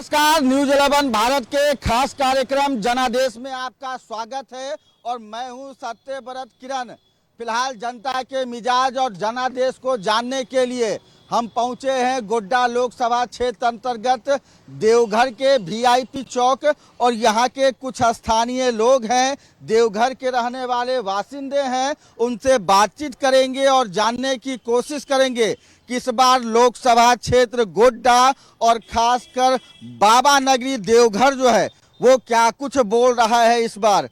नमस्कार, न्यूज 11 भारत के खास कार्यक्रम जनादेश में आपका स्वागत है और मैं हूं सत्यव्रत किरण। फिलहाल जनता के मिजाज और जनादेश को जानने के लिए हम पहुंचे हैं गोड्डा लोकसभा क्षेत्र अंतर्गत देवघर के वीआईपी चौक और यहां के कुछ स्थानीय लोग हैं, देवघर के रहने वाले बासिंदे हैं। उनसे बातचीत करेंगे और जानने की कोशिश करेंगे कि इस बार लोकसभा क्षेत्र गोड्डा और खासकर बाबा नगरी देवघर जो है वो क्या कुछ बोल रहा है। इस बार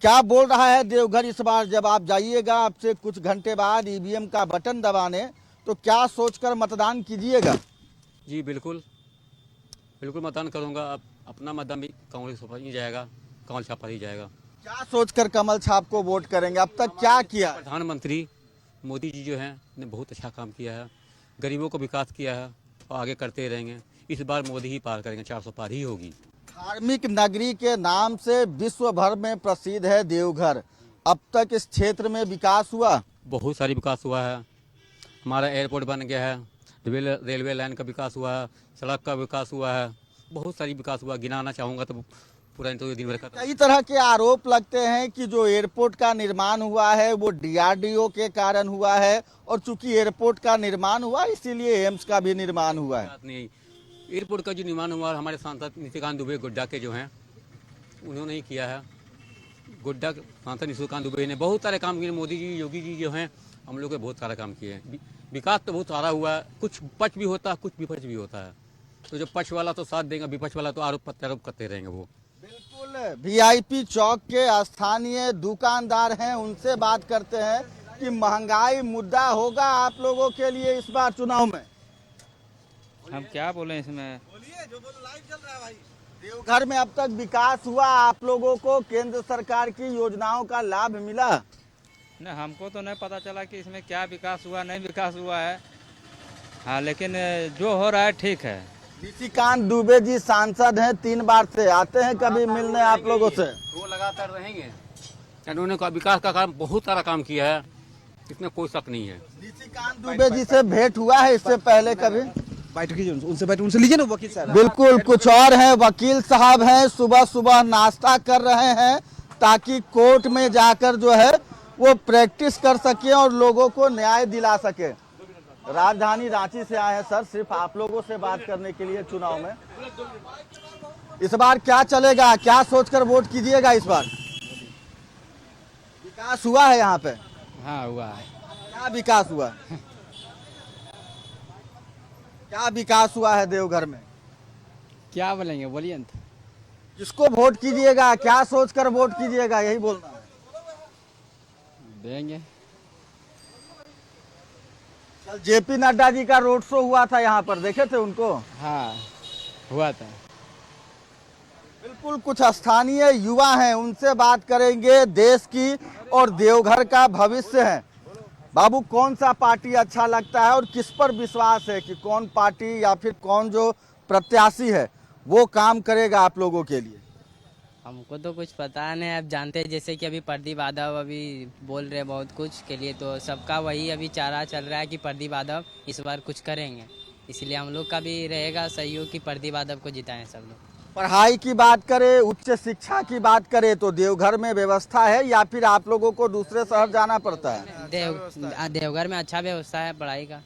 क्या बोल रहा है देवघर इस बार? जब आप जाइएगा आपसे कुछ घंटे बाद ईवीएम का बटन दबाने, तो क्या सोचकर मतदान कीजिएगा? जी बिल्कुल मतदान करूंगा। अब अपना मतदान भी कांग्रेस पर ही जाएगा, कमल छाप पर ही जाएगा। क्या सोचकर कमल छाप को वोट करेंगे? अब तक क्या किया? प्रधानमंत्री मोदी जी जो हैं ने बहुत अच्छा काम किया है, गरीबों को विकास किया है और आगे करते रहेंगे। इस बार मोदी ही पार करेंगे, 400 पार ही होगी। धार्मिक नगरी के नाम से विश्व भर में प्रसिद्ध है देवघर। अब तक इस क्षेत्र में विकास हुआ? बहुत सारी विकास हुआ है। हमारा एयरपोर्ट बन गया है, रेलवे लाइन का विकास हुआ है, सड़क का विकास हुआ है, बहुत सारी विकास हुआ। गिनाना चाहूँगा तो पूरा तो दिन भर का। कई तरह के आरोप लगते हैं कि जो एयरपोर्ट का निर्माण हुआ है वो डीआरडीओ के कारण हुआ है और चूंकि एयरपोर्ट का निर्माण हुआ इसीलिए एम्स का भी निर्माण हुआ है। नहीं, एयरपोर्ट का जो निर्माण हुआ हमारे सांसद निशिकांत दुबे गोड्डा के जो हैं उन्होंने ही किया है। गोड्डा के सांसद निशिकांत दुबे ने बहुत सारे काम किए। मोदी जी, योगी जी जो हैं हम लोग के बहुत सारा काम किए हैं। विकास तो बहुत सारा हुआ है। कुछ पक्ष भी होता है, कुछ विपक्ष भी होता है। तो जो पक्ष वाला तो साथ देगा, विपक्ष वाला तो आरोप प्रत्यारोप करते रहेंगे। वो बिल्कुल वीआईपी चौक के स्थानीय दुकानदार हैं, उनसे बात करते हैं कि महंगाई मुद्दा होगा आप लोगों के लिए इस बार चुनाव में। हम क्या बोले इसमें? बोलिए, जो बोलो, लाइव चल रहा है भाई। देवघर में अब तक विकास हुआ? आप लोगों को केंद्र सरकार की योजनाओं का लाभ मिला? नहीं, हमको तो नहीं पता चला कि इसमें क्या विकास हुआ नहीं विकास हुआ है। हाँ, लेकिन जो हो रहा है ठीक है। निशिकांत दुबे जी सांसद हैं, 3 बार से आते हैं कभी मिलने आप लोगों से? वो लगातार रहेंगे। उन्होंने विकास का काम बहुत सारा काम किया है, इसमें कोई शक नहीं है। निशिकांत दुबे जी से भेंट हुआ है इससे पहले कभी? बैठ कीजिए, उनसे बैठ, उनसे लीजिए ना वकील साहब। बिल्कुल, कुछ और हैं, वकील साहब हैं, सुबह सुबह नाश्ता कर रहे हैं ताकि कोर्ट में जाकर जो है वो प्रैक्टिस कर सके और लोगों को न्याय दिला सके। राजधानी रांची से आए हैं सर, सिर्फ आप लोगों से बात करने के लिए चुनाव में। इस बार क्या चलेगा? क्या सोचकर वोट कीजिएगा इस बार? विकास हुआ है यहाँ पे? हाँ हुआ है। क्या विकास हुआ? क्या विकास हुआ है देवघर में? क्या बोलेंगे, बोलिए न। किसको वोट कीजिएगा? क्या सोचकर वोट कीजिएगा, यही बोलना है। देंगे। कल जेपी नड्डा जी का रोड शो हुआ था यहाँ पर, देखे थे उनको? हाँ हुआ था। बिल्कुल, कुछ स्थानीय युवा हैं, उनसे बात करेंगे। देश की और देवघर का भविष्य है। बाबू, कौन सा पार्टी अच्छा लगता है और किस पर विश्वास है कि कौन पार्टी या फिर कौन जो प्रत्याशी है वो काम करेगा आप लोगों के लिए? हमको तो कुछ पता नहीं। आप जानते हैं जैसे कि अभी प्रदीप यादव अभी बोल रहे हैं बहुत कुछ के लिए, तो सबका वही अभी चारा चल रहा है कि प्रदीप यादव इस बार कुछ करेंगे। इसलिए हम लोग का भी रहेगा सहयोग कि प्रदीप यादव को जिताएं सब लोग। पढ़ाई की बात करें, उच्च शिक्षा की बात करें तो देवघर में व्यवस्था है या फिर आप लोगों को दूसरे शहर जाना पड़ता है? देवघर में अच्छा व्यवस्था है पढ़ाई का।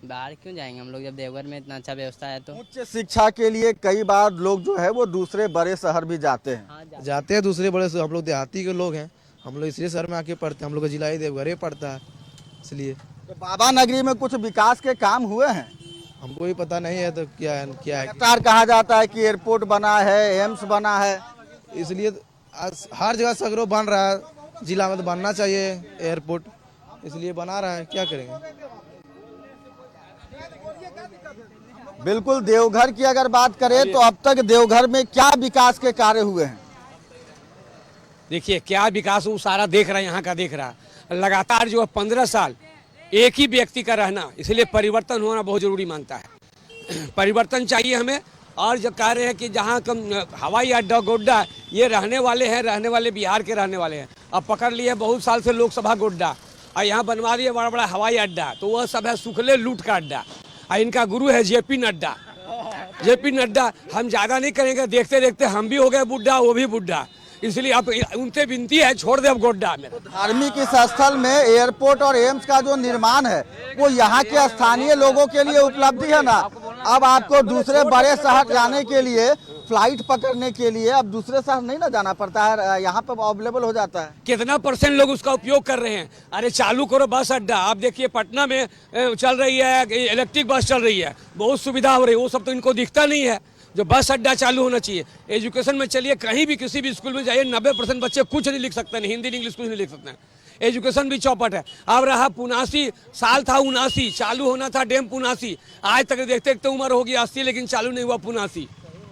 बाहर क्यों जाएंगे हम लोग जब देवघर में इतना अच्छा व्यवस्था है तो। उच्च शिक्षा के लिए कई बार लोग जो है वो दूसरे बड़े शहर भी जाते हैं। हाँ, जाते हैं दूसरे बड़े से। हम लोग देहाती के लोग हैं, हम लोग इसलिए शहर में आके पढ़ते हैं। हम लोग का जिला ही देवघर ही पड़ता है, इसलिए। तो बाबा नगरी में कुछ विकास के काम हुए हैं? हमको भी पता नहीं है तो क्या है लगातार कहा जाता है कि एयरपोर्ट बना है, एम्स बना है, इसलिए आज हर जगह सगरो बन रहा है। जिला में तो बनना चाहिए एयरपोर्ट, इसलिए बना रहा है। क्या करेंगे? बिल्कुल, देवघर की अगर बात करें तो अब तक देवघर में क्या विकास के कार्य हुए हैं? देखिए क्या विकास वो सारा देख रहा है, यहाँ का देख रहा है। लगातार जो 15 साल एक ही व्यक्ति का रहना, इसलिए परिवर्तन होना बहुत जरूरी मानता है। परिवर्तन चाहिए हमें। और जो कह रहे हैं कि जहाँ कम हवाई अड्डा गोड्डा, ये रहने वाले बिहार के रहने वाले हैं। अब पकड़ लिए बहुत साल से लोकसभा गोड्डा और यहाँ बनवा दिए बड़ा बड़ा हवाई अड्डा, तो वह सब है सुखले लूट का अड्डा। और इनका गुरु है जेपी नड्डा। जेपी नड्डा, हम ज़्यादा नहीं करेंगे, देखते देखते हम भी हो गए बुढ़ा, वो भी बुढ़ा, इसलिए अब उनसे विनती है छोड़ दे अब गोड्डा में। धार्मिक इस स्थल में एयरपोर्ट और एम्स का जो निर्माण है वो यहाँ के स्थानीय लोगों के लिए उपलब्धि है ना। अब आपको दूसरे बड़े शहर जाने के लिए, फ्लाइट पकड़ने के लिए अब दूसरे शहर नहीं ना जाना पड़ता है, यहाँ पे अवेलेबल हो जाता है। कितना % लोग उसका उपयोग कर रहे हैं। अरे चालू करो बस अड्डा, आप देखिए पटना में चल रही है, इलेक्ट्रिक बस चल रही है, बहुत सुविधा हो रही है, वो सब तो इनको दिखता नहीं है। जो बस अड्डा चालू होना चाहिए। एजुकेशन में चलिए कहीं भी किसी भी स्कूल में जाइए, 90% बच्चे कुछ नहीं लिख सकते, नहीं हिंदी इंग्लिश कुछ नहीं लिख सकते हैं। एजुकेशन भी चौपट है। अब रहा 79 साल था, 79 चालू होना था डैम 79, आज तक देखते देखते उम्र होगी 80, लेकिन चालू नहीं हुआ 79।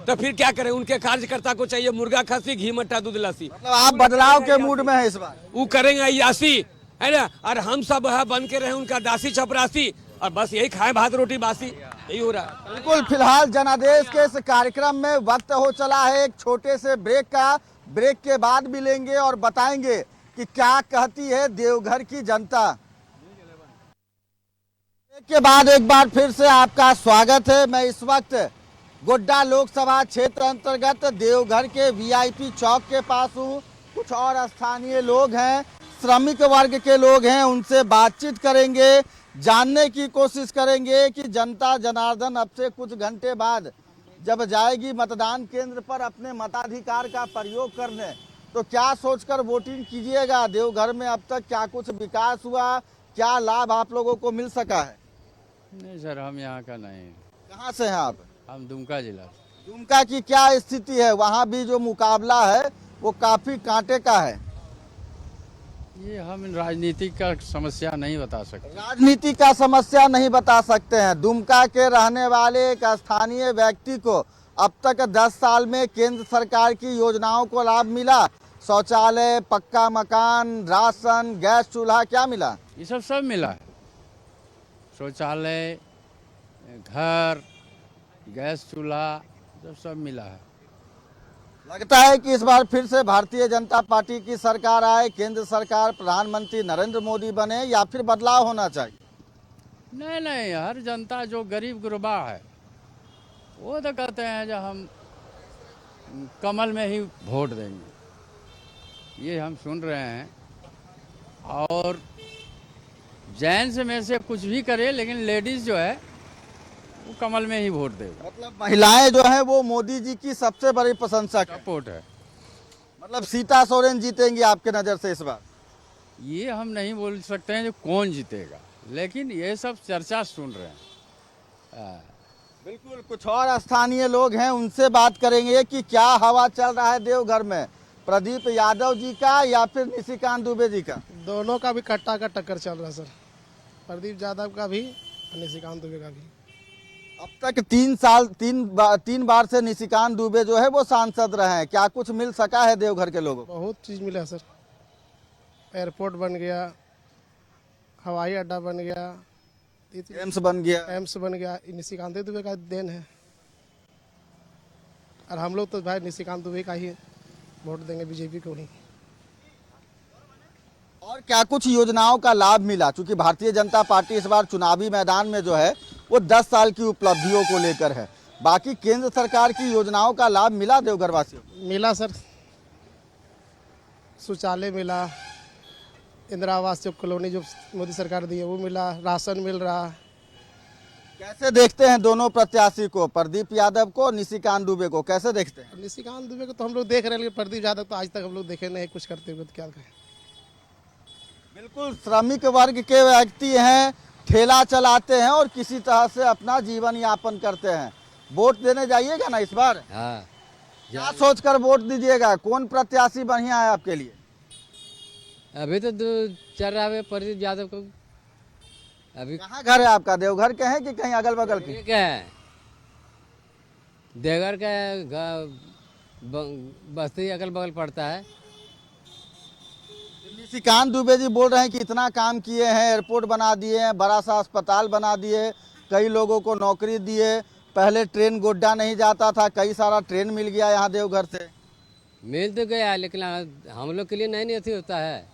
तो फिर क्या करें, उनके कार्यकर्ता को चाहिए मुर्गा खस्सी, घी मट्ठा दूध लस्सी। मतलब आप बदलाव के मूड में है इस बार? वो करेंगे अयासी, है ना, और हम सब है बन के रहे उनका दासी चपरासी, और बस यही खाए भात रोटी बासी, यही हो रहा है। बिल्कुल, फिलहाल जनादेश के इस कार्यक्रम में वक्त हो चला है एक छोटे से ब्रेक का। ब्रेक के बाद मिलेंगे और बताएंगे कि क्या कहती है देवघर की जनता। ब्रेक के बाद एक बार फिर से आपका स्वागत है। मैं इस वक्त गोड्डा लोकसभा क्षेत्र अंतर्गत देवघर के वीआईपी चौक के पास हूँ। कुछ और स्थानीय लोग हैं, श्रमिक वर्ग के लोग हैं, उनसे बातचीत करेंगे, जानने की कोशिश करेंगे कि जनता जनार्दन अब से कुछ घंटे बाद जब जाएगी मतदान केंद्र पर अपने मताधिकार का प्रयोग करने, तो क्या सोचकर वोटिंग कीजिएगा। देवघर में अब तक क्या कुछ विकास हुआ, क्या लाभ आप लोगों को मिल सका है? नहीं सर, हम यहाँ का नहीं। कहाँ से हैं आप? हम दुमका जिला से। दुमका की क्या स्थिति है? वहाँ भी जो मुकाबला है वो काफी कांटे का है। ये हम राजनीतिक का समस्या नहीं बता सकते। राजनीति का समस्या नहीं बता सकते हैं। दुमका के रहने वाले एक स्थानीय व्यक्ति को अब तक 10 साल में केंद्र सरकार की योजनाओं को लाभ मिला। शौचालय, पक्का मकान, राशन, गैस चूल्हा, क्या मिला? ये सब मिला है। शौचालय, घर, गैस चूल्हा, सब मिला है। लगता है कि इस बार फिर से भारतीय जनता पार्टी की सरकार आए, केंद्र सरकार, प्रधानमंत्री नरेंद्र मोदी बने, या फिर बदलाव होना चाहिए? नहीं, हर जनता जो गरीब गुरबा है वो तो कहते हैं जो हम कमल में ही वोट देंगे, ये हम सुन रहे हैं। और जेंट्स में से कुछ भी करे, लेकिन लेडीज जो है वो कमल में ही वोट देगा। मतलब महिलाएं जो है वो मोदी जी की सबसे बड़ी प्रशंसक है। सपोर्ट है। मतलब सीता सोरेन जीतेंगी आपके नजर से इस बार? ये हम नहीं बोल सकते हैं जो कौन जीतेगा, लेकिन ये सब चर्चा सुन रहे हैं। बिल्कुल, कुछ और स्थानीय लोग हैं, उनसे बात करेंगे कि क्या हवा चल रहा है देवघर में, प्रदीप यादव जी का या फिर निशिकांत दुबे जी का? दोनों का भी कट्टा का टक्कर चल रहा है सर, प्रदीप यादव का भी और निशिकांत दुबे का भी। अब तक 3 बार से निशिकांत दुबे जो है वो सांसद रहे हैं। क्या कुछ मिल सका है देवघर के लोगों को? बहुत चीज़ मिला सर, एयरपोर्ट बन गया, हवाई अड्डा बन गया, एम्स बन गया। एम्स बन गया, निशिकांत दुबे का देन है। और हम लोग तो भाई निशिकांत दुबे का ही वोट देंगे, बीजेपी को ही। और क्या कुछ योजनाओं का लाभ मिला? क्योंकि भारतीय जनता पार्टी इस बार चुनावी मैदान में जो है वो 10 साल की उपलब्धियों को लेकर है। बाकी केंद्र सरकार की योजनाओं का लाभ मिला देवघर वासियों को? मिला सर, शौचालय मिला, इंदिरा आवास जो कॉलोनी जो मोदी सरकार दी है वो मिला, राशन मिल रहा। कैसे देखते हैं दोनों प्रत्याशी को, प्रदीप यादव को, निशिकांत दुबे को, कैसे देखते हैं? निशिकांत दुबे को तो हम लोग देख रहे हैं, लेकिन प्रदीप यादव तो आज तक हम लोग देखे नहीं कुछ करते हुए, तो क्या कहें। बिल्कुल, श्रमिक वर्ग के व्यक्ति हैं, ठेला चलाते हैं और किसी तरह से अपना जीवन यापन करते हैं। वोट देने जाइएगा ना इस बार? हाँ। क्या सोचकर वोट दीजिएगा? कौन प्रत्याशी बढ़िया है आपके लिए? अभी तो चल रहा है प्रदीप यादव को। अभी कहाँ घर है आपका? देवघर के हैं कि कहीं अगल बगल के? क्या है, देवघर का बस्ती अगल बगल पड़ता है। निशिकांत दुबे जी बोल रहे हैं कि इतना काम किए हैं, एयरपोर्ट बना दिए हैं, बड़ा सा अस्पताल बना दिए, कई लोगों को नौकरी दिए, पहले ट्रेन गोड्डा नहीं जाता था, कई सारा ट्रेन मिल गया यहाँ देवघर से। मिल तो गया, लेकिन हम लोग के लिए नहीं अथी होता है।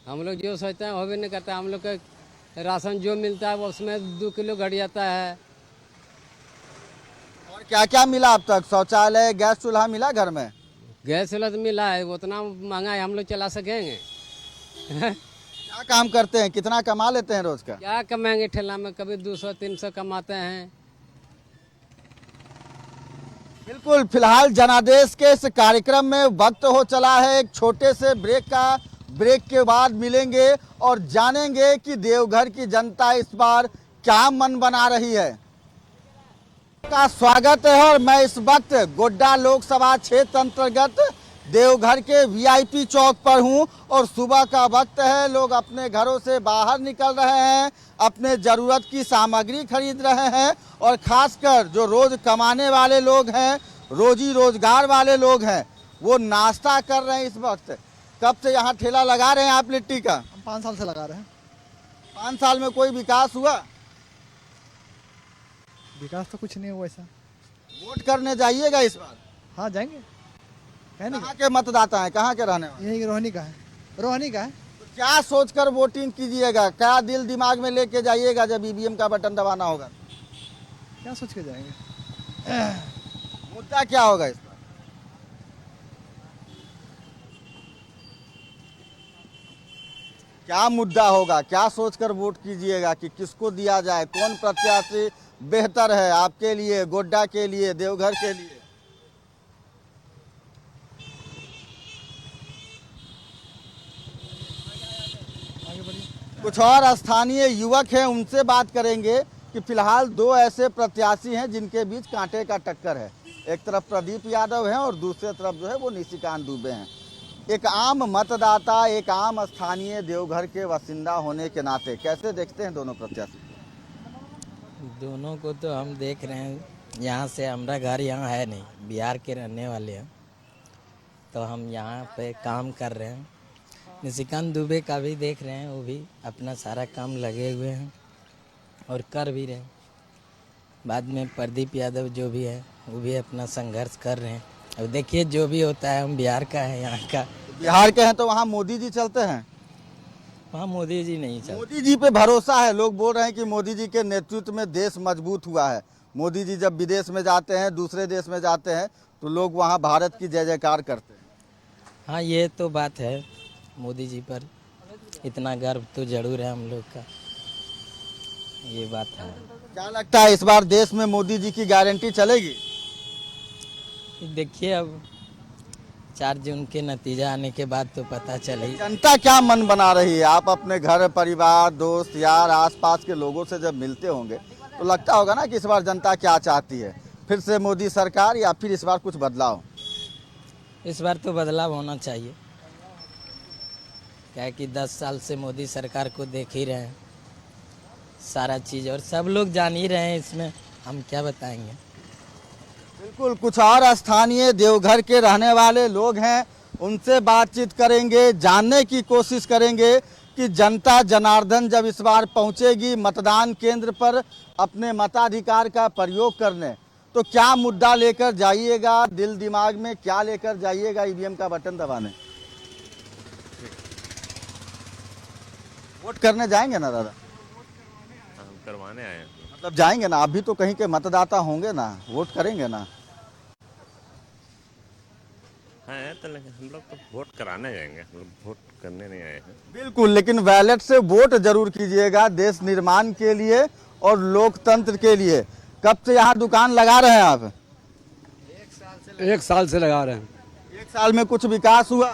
हम लोग जो सोचते हैं वो भी नहीं करता। हम लोग का राशन जो मिलता है वो उसमें 2 किलो घट जाता है। और क्या क्या मिला अब तक? शौचालय, गैस चूल्हा मिला घर में? गैस चूल्हा तो मिला है, उतना महंगा है हम लोग चला सकेंगे? क्या काम करते हैं, कितना कमा लेते हैं रोज का? क्या कमाएंगे ठेला में, कभी 200-300 कमाते हैं। बिल्कुल, फिलहाल जनादेश के इस कार्यक्रम में वक्त हो चला है एक छोटे से ब्रेक के बाद मिलेंगे और जानेंगे कि देवघर की जनता इस बार क्या मन बना रही है। का स्वागत है और मैं इस वक्त गोड्डा लोकसभा क्षेत्र अंतर्गत देवघर के वीआईपी चौक पर हूं और सुबह का वक्त है। लोग अपने घरों से बाहर निकल रहे हैं, अपने जरूरत की सामग्री खरीद रहे हैं और खासकर जो रोज कमाने वाले लोग हैं, रोजी रोजगार वाले लोग हैं, वो नाश्ता कर रहे हैं इस वक्त। कब से यहाँ ठेला लगा रहे हैं आप लिट्टी का? हम 5 साल से लगा रहे हैं। 5 साल में कोई विकास हुआ? विकास तो कुछ नहीं हुआ ऐसा। वोट करने जाइएगा इस बार? हाँ जाएंगे। है नहीं, कहाँ के मतदाता हैं, कहाँ के रहने वाले? यही रोहनी का है, रोहनी का है। तो क्या सोचकर वोटिंग कीजिएगा, क्या दिल दिमाग में लेके जाइएगा जब ईवीएम का बटन दबाना होगा? क्या सोच के जाएंगे? मुद्दा क्या होगा इस बार? क्या मुद्दा होगा, क्या सोचकर वोट कीजिएगा कि किसको दिया जाए, कौन प्रत्याशी बेहतर है आपके लिए, गोड्डा के लिए, देवघर के लिए? कुछ और स्थानीय युवक हैं, उनसे बात करेंगे कि फिलहाल 2 ऐसे प्रत्याशी हैं जिनके बीच कांटे का टक्कर है। एक तरफ प्रदीप यादव हैं और दूसरे तरफ जो है वो निशिकांत दुबे हैं। एक आम मतदाता, एक आम स्थानीय देवघर के बासिंदा होने के नाते कैसे देखते हैं दोनों प्रत्याशी? दोनों को तो हम देख रहे हैं, यहाँ से हमारा घर यहाँ है नहीं, बिहार के रहने वाले हैं, तो हम यहाँ पे काम कर रहे हैं। निशिकांत दुबे का भी देख रहे हैं, वो भी अपना सारा काम लगे हुए हैं और कर भी रहे हैं। बाद में प्रदीप यादव जो भी है वो भी अपना संघर्ष कर रहे हैं। अब देखिए जो भी होता है, हम बिहार का है, यहाँ का। बिहार के हैं तो वहाँ मोदी जी चलते हैं? वहाँ मोदी जी नहीं चलते। मोदी जी पे भरोसा है, लोग बोल रहे हैं कि मोदी जी के नेतृत्व में देश मजबूत हुआ है। मोदी जी जब विदेश में जाते हैं, दूसरे देश में जाते हैं, तो लोग वहाँ भारत की जय जयकार करते हैं। हाँ ये तो बात है, मोदी जी पर इतना गर्व तो जरूर है हम लोग का, ये बात है। क्या लगता है इस बार देश में मोदी जी की गारंटी चलेगी? देखिए अब 4 जून के नतीजा आने के बाद तो पता चलेगी। जनता क्या मन बना रही है? आप अपने घर परिवार, दोस्त यार, आसपास के लोगों से जब मिलते होंगे तो लगता होगा ना कि इस बार जनता क्या चाहती है, फिर से मोदी सरकार या फिर इस बार कुछ बदलाव? इस बार तो बदलाव होना चाहिए, क्या कि 10 साल से मोदी सरकार को देख ही रहे हैं सारा चीज़, और सब लोग जान ही रहे हैं, इसमें हम क्या बताएंगे। बिल्कुल, कुछ और स्थानीय देवघर के रहने वाले लोग हैं, उनसे बातचीत करेंगे, जानने की कोशिश करेंगे कि जनता जनार्दन जब इस बार पहुंचेगी मतदान केंद्र पर अपने मताधिकार का प्रयोग करने, तो क्या मुद्दा लेकर जाइएगा, दिल दिमाग में क्या लेकर जाइएगा ईवीएम का बटन दबाने? वोट करने जाएंगे ना दादा? करवाने आए हैं। मतलब जाएंगे ना, आप भी तो कहीं के मतदाता होंगे ना, वोट करेंगे ना? हाँ तो लेकिन हम लोग तो वोट कराने जाएंगे, हम लोग वोट करने नहीं आए हैं। बिल्कुल, लेकिन बैलेट से वोट जरूर कीजिएगा देश निर्माण के लिए और लोकतंत्र के लिए। कब से यहाँ दुकान लगा रहे हैं आप? 1 साल से लगा रहे हैं। 1 साल में कुछ विकास हुआ?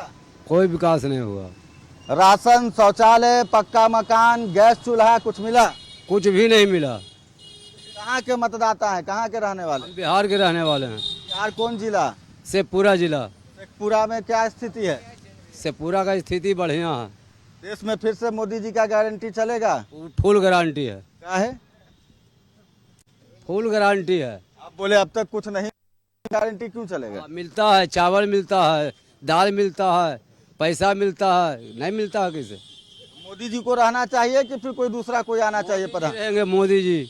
कोई विकास नहीं हुआ। राशन, शौचालय, पक्का मकान, गैस चूल्हा कुछ मिला? कुछ भी नहीं मिला। कहाँ के मतदाता हैं, कहाँ के रहने वाले? बिहार के रहने वाले हैं। बिहार कौन जिला? शेखपुरा जिला। शेखपुरा में क्या स्थिति है? शेखपुरा का स्थिति बढ़िया है। देश में फिर से मोदी जी का गारंटी चलेगा? फुल गारंटी है। क्या है? फुल गारंटी है। आप बोले अब तक कुछ नहीं, गारंटी क्यों चलेगा? मिलता है, चावल मिलता है, दाल मिलता है, पैसा मिलता है, नहीं मिलता है किसे? मोदी जी को रहना चाहिए कि फिर कोई दूसरा कोई आना चाहिए? प्रधान रहेंगे मोदी जी,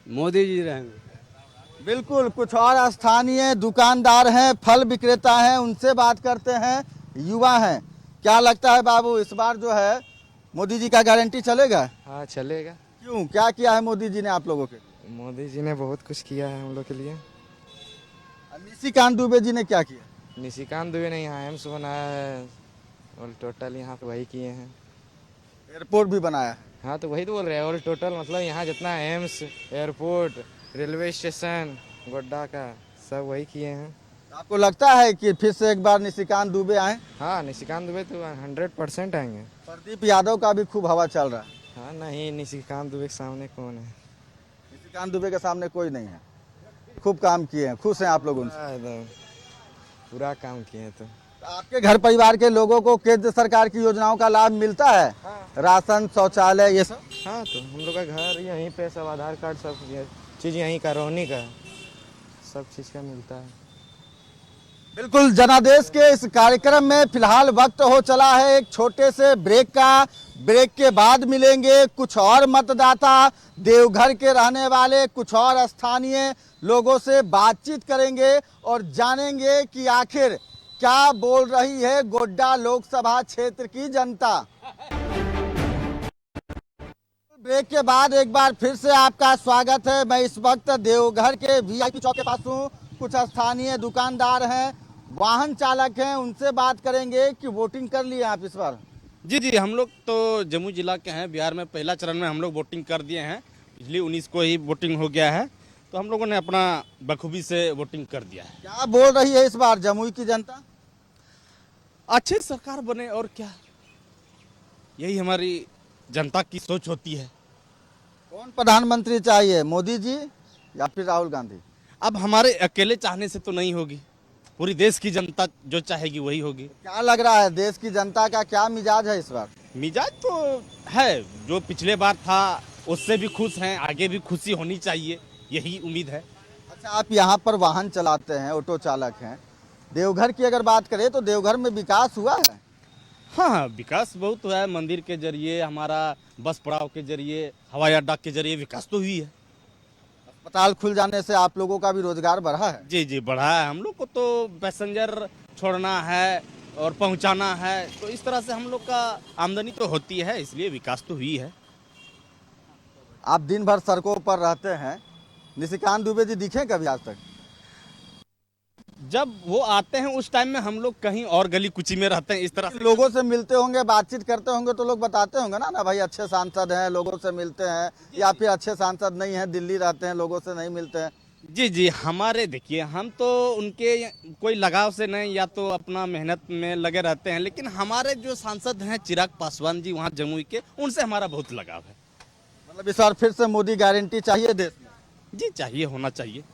मोदी जी रहेंगे। बिल्कुल, कुछ और स्थानीय दुकानदार हैं, फल विक्रेता हैं, उनसे बात करते हैं, युवा हैं। क्या लगता है बाबू, इस बार जो है मोदी जी का गारंटी चलेगा? हाँ चलेगा। क्यों, क्या किया है मोदी जी ने आप लोगों के? मोदी जी ने बहुत कुछ किया है हम लोग के लिए। निशिकांत दुबे जी ने क्या किया? निशिकांत दुबे ने यहाँ एम्स बनाया है और टोटल यहाँ पे वही किए हैं। एयरपोर्ट भी बनाया है। हाँ तो वही तो बोल रहे हैं, और टोटल मतलब यहाँ जितना AIIMS, airport, railway station, Godda का सब वही किए हैं। आपको लगता है कि फिर से एक बार निशिकांत दुबे आए? हाँ निशिकांत दुबे तो 100% आएंगे। प्रदीप यादव का भी खूब हवा चल रहा है। हाँ नहीं, निशिकांत दुबे के सामने कौन है? निशिकांत दुबे के सामने कोई नहीं है। खूब काम किए हैं, खुश हैं आप लोग उनसे? एकदम पूरा काम किए हैं। तो आपके घर परिवार के लोगों को केंद्र सरकार की योजनाओं का लाभ मिलता है? राशन, शौचालय, ये सब? हाँ तो हम लोग का घर यहीं पे, सब आधार कार्ड सब चीज़ यहीं का, रोहनी का सब चीज़ का मिलता है। बिल्कुल, जनादेश के इस कार्यक्रम में फिलहाल वक्त हो चला है एक छोटे से ब्रेक का। ब्रेक के बाद मिलेंगे कुछ और मतदाता, देवघर के रहने वाले कुछ और स्थानीय लोगों से बातचीत करेंगे और जानेंगे कि आखिर क्या बोल रही है गोड्डा लोकसभा क्षेत्र की जनता। ब्रेक के बाद एक बार फिर से आपका स्वागत है। मैं इस वक्त देवघर के वीआईपी चौक के पास हूँ। कुछ स्थानीय दुकानदार हैं, वाहन चालक हैं, उनसे बात करेंगे कि वोटिंग कर लिए आप इस बार? जी, हम लोग तो जम्मू जिला के हैं। बिहार में पहला चरण में हम लोग वोटिंग कर दिए हैं। पिछली 19 को ही वोटिंग हो गया है, तो हम लोगों ने अपना बखूबी से वोटिंग कर दिया है। क्या बोल रही है इस बार जमुई की जनता? अच्छी सरकार बने और क्या, यही हमारी जनता की सोच होती है। कौन प्रधानमंत्री चाहिए, मोदी जी या फिर राहुल गांधी? अब हमारे अकेले चाहने से तो नहीं होगी, पूरी देश की जनता जो चाहेगी वही होगी। क्या लग रहा है देश की जनता का क्या मिजाज है इस बार? मिजाज तो है, जो पिछले बार था उससे भी खुश हैं, आगे भी खुशी होनी चाहिए, यही उम्मीद है। अच्छा, आप यहाँ पर वाहन चलाते हैं, ऑटो चालक हैं। देवघर की अगर बात करें तो देवघर में विकास हुआ है? हाँ, विकास बहुत हुआ है। मंदिर के जरिए, हमारा बस पड़ाव के जरिए, हवाई अड्डा के जरिए विकास तो हुई है। अस्पताल खुल जाने से आप लोगों का भी रोजगार बढ़ा है? जी बढ़ा है। हम लोग को तो पैसेंजर छोड़ना है और पहुंचाना है, तो इस तरह से हम लोग का आमदनी तो होती है, इसलिए विकास तो हुई है। आप दिन भर सड़कों पर रहते हैं, निशिकांत दुबे जी दिखे कभी आज तक? जब वो आते हैं उस टाइम में हम लोग कहीं और गली कुची में रहते हैं। इस तरह से लोगों से मिलते होंगे, बातचीत करते होंगे, तो लोग बताते होंगे ना भाई अच्छे सांसद हैं, लोगों से मिलते हैं, या फिर अच्छे सांसद नहीं हैं, दिल्ली रहते हैं, लोगों से नहीं मिलते हैं। जी हमारे देखिए, हम तो उनके कोई लगाव से नहीं, या तो अपना मेहनत में लगे रहते हैं, लेकिन हमारे जो सांसद हैं चिराग पासवान जी वहाँ जमुई के, उनसे हमारा बहुत लगाव है। मतलब इस बार फिर से मोदी गारंटी चाहिए देश में? जी चाहिए, होना चाहिए।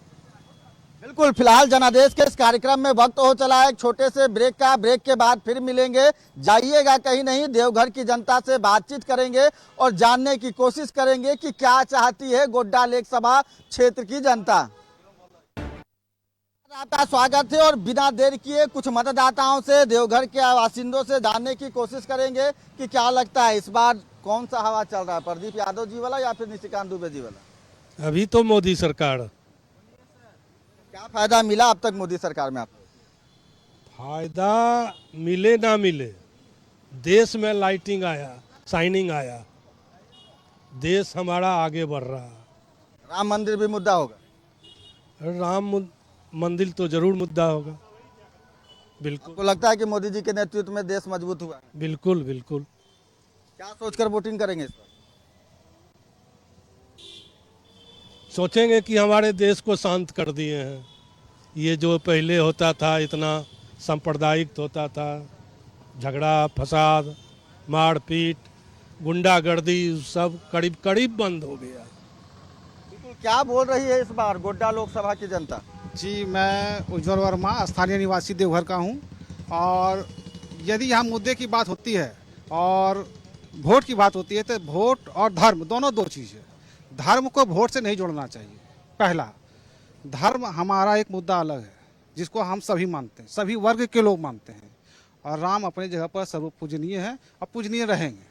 बिल्कुल, फिलहाल जनादेश के इस कार्यक्रम में वक्त हो चला है एक छोटे से ब्रेक का। ब्रेक के बाद फिर मिलेंगे, जाइएगा कहीं नहीं। देवघर की जनता से बातचीत करेंगे और जानने की कोशिश करेंगे कि क्या चाहती है गोड्डा लोकसभा क्षेत्र की जनता। आपका स्वागत है और बिना देर किए कुछ मतदाताओं से, देवघर के बासिंदों से जानने की कोशिश करेंगे कि क्या लगता है इस बार कौन सा हवा चल रहा है, प्रदीप यादव जी वाला या फिर निशिकांत दुबे जी वाला? अभी तो मोदी सरकार। क्या फायदा मिला अब तक मोदी सरकार में आपको? फायदा मिले ना मिले, देश में लाइटिंग आया, शाइनिंग आया, देश हमारा आगे बढ़ रहा। राम मंदिर भी मुद्दा होगा? राम मंदिर तो जरूर मुद्दा होगा। बिल्कुल। आपको लगता है कि मोदी जी के नेतृत्व में देश मजबूत हुआ है? बिल्कुल बिल्कुल। क्या सोचकर वोटिंग करेंगे इस बार? सोचेंगे कि हमारे देश को शांत कर दिए हैं। ये जो पहले होता था, इतना सांप्रदायिक होता था, झगड़ा फसाद, मारपीट, गुंडागर्दी, सब करीब करीब बंद हो गया। क्या बोल रही है इस बार गोड्डा लोकसभा की जनता? जी, मैं उज्ज्वल वर्मा, स्थानीय निवासी देवघर का हूं। और यदि यहाँ मुद्दे की बात होती है और वोट की बात होती है, तो वोट और धर्म दोनों दो चीज़ है। धर्म को वोट से नहीं जोड़ना चाहिए। पहला, धर्म हमारा एक मुद्दा अलग है जिसको हम सभी मानते हैं, सभी वर्ग के लोग मानते हैं, और राम अपनी जगह पर सर्वपूजनीय है और पूजनीय रहेंगे।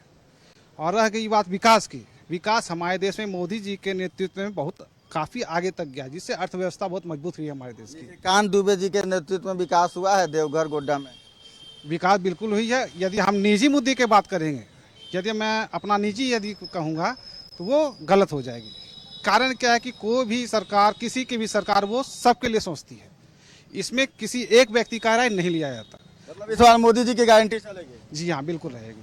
और रह गई बात विकास की, विकास हमारे देश में मोदी जी के नेतृत्व में बहुत काफ़ी आगे तक गया, जिससे अर्थव्यवस्था बहुत मजबूत हुई है हमारे देश की। निशिकांत दुबे जी के नेतृत्व में विकास हुआ है देवघर गोड्डा में? विकास बिल्कुल हुई है। यदि हम निजी मुद्दे की बात करेंगे, यदि मैं अपना निजी यदि कहूँगा तो वो गलत हो जाएगी। कारण क्या है कि कोई भी सरकार, किसी की भी सरकार, वो सबके लिए सोचती है। इसमें किसी एक व्यक्ति का राय नहीं लिया जाता। मतलब इस बार मोदी जी की गारंटी चलेगी? जी हाँ, बिल्कुल रहेगी।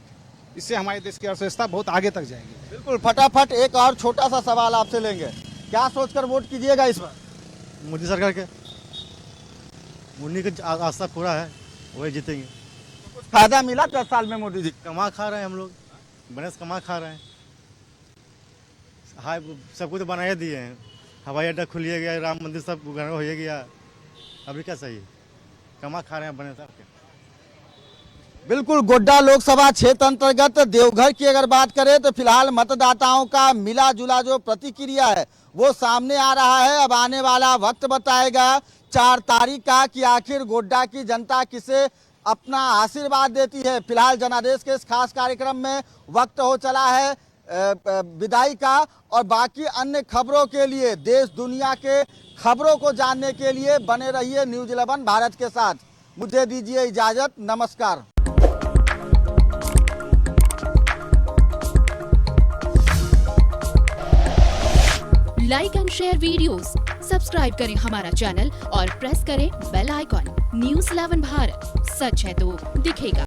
इससे हमारे देश की अर्थव्यवस्था बहुत आगे तक जाएगी। बिल्कुल। फटाफट एक और छोटा सा सवाल आपसे लेंगे, क्या सोचकर वोट कीजिएगा इस बार? मोदी सरकार के, उन्हीं का आस्था पूरा है, वही जीतेंगे। कुछ फायदा मिला 10 साल में मोदी जी? कमा खा रहे हैं हम लोग, बनस कमा खा रहे हैं। हाई सब कुछ तो बनाए दिए हैं, हवाई अड्डा खुलिए गया, राम मंदिर सब घर हो गया, अभी क्या चाहिए? कमा खा रहे हैं बने साहब के। बिल्कुल। गोड्डा लोकसभा क्षेत्र अंतर्गत देवघर की अगर बात करें तो फिलहाल मतदाताओं का मिला जुला जो प्रतिक्रिया है वो सामने आ रहा है। अब आने वाला वक्त बताएगा 4 तारीख का कि आखिर गोड्डा की जनता किसे अपना आशीर्वाद देती है। फिलहाल जनादेश के इस खास कार्यक्रम में वक्त हो चला है विदाई का, और बाकी अन्य खबरों के लिए, देश दुनिया के खबरों को जानने के लिए बने रहिए न्यूज़ 11 भारत के साथ। मुझे दीजिए इजाजत, नमस्कार। Like and share videos, subscribe करें हमारा चैनल और प्रेस करें बेल आइकॉन। न्यूज़ 11 भारत, सच है तो दिखेगा।